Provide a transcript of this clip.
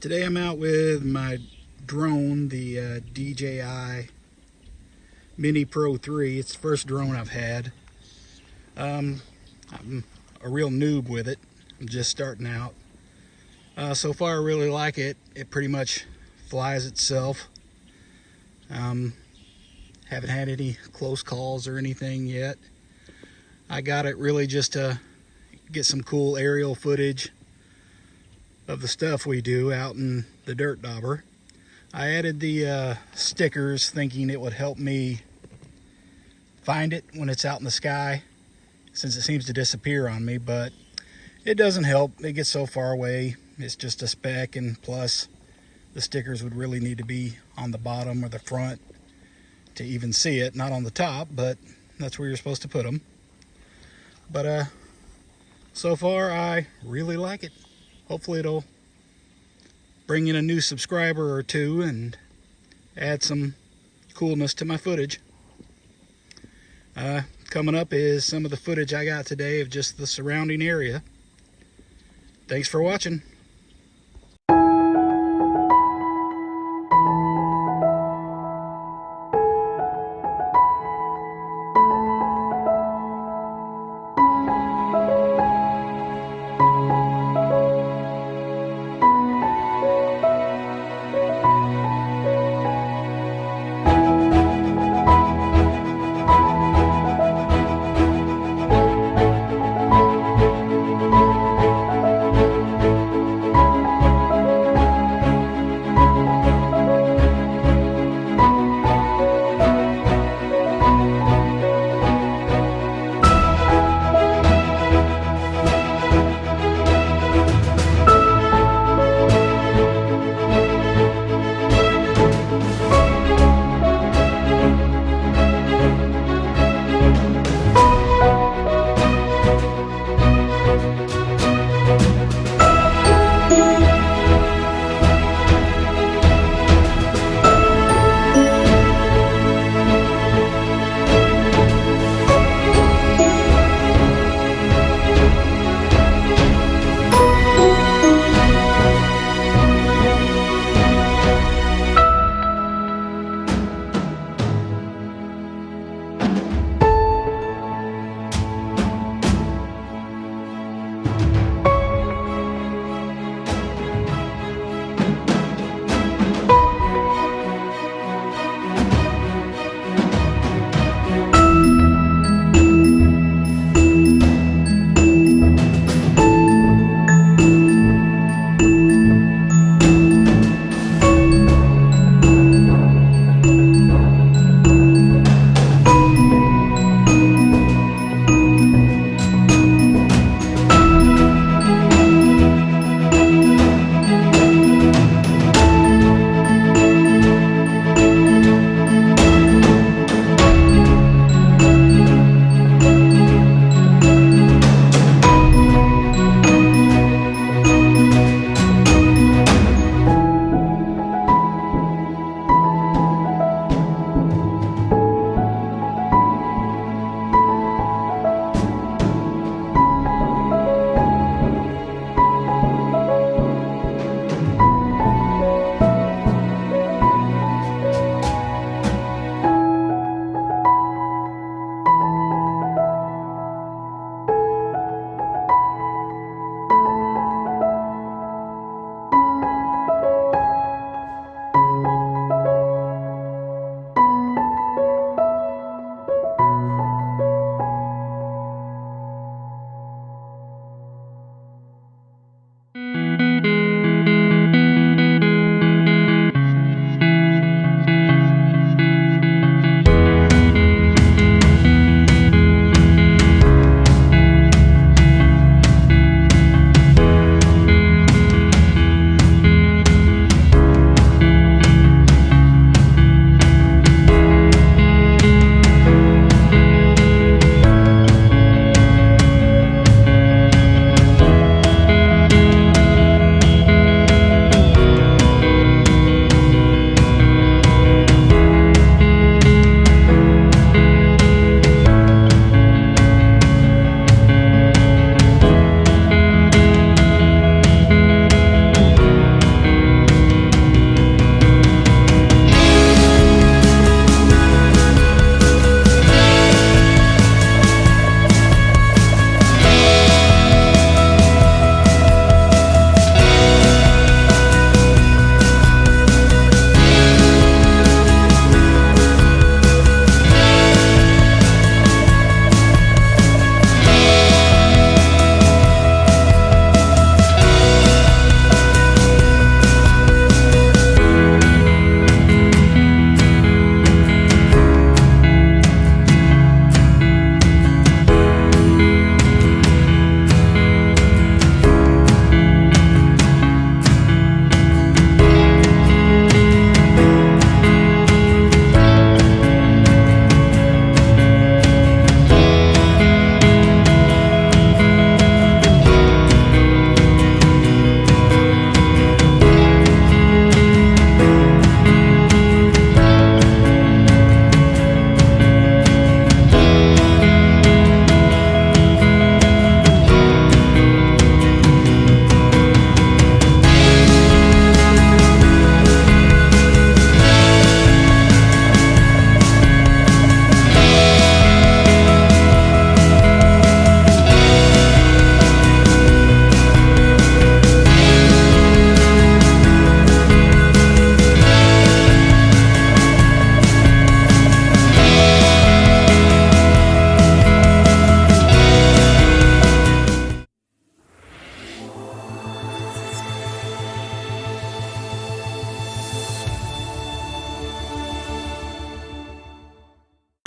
Today I'm out with my drone, the DJI MINI Pro 3. It's the first drone I've had. I'm a real noob with it. I'm just starting out. So far I really like it. It pretty much flies itself. Haven't had any close calls or anything yet. I got it really just to get some cool aerial footage of the stuff we do out in the dirt dauber. I added the stickers thinking it would help me find it when it's out in the sky, since it seems to disappear on me, but it doesn't help. It gets so far away. It's just a speck, and plus the stickers would really need to be on the bottom or the front to even see it, not on the top, but that's where you're supposed to put them. But so far I really like it. Hopefully it'll bring in a new subscriber or two and add some coolness to my footage. Coming up is some of the footage I got today of just the surrounding area. Thanks for watching.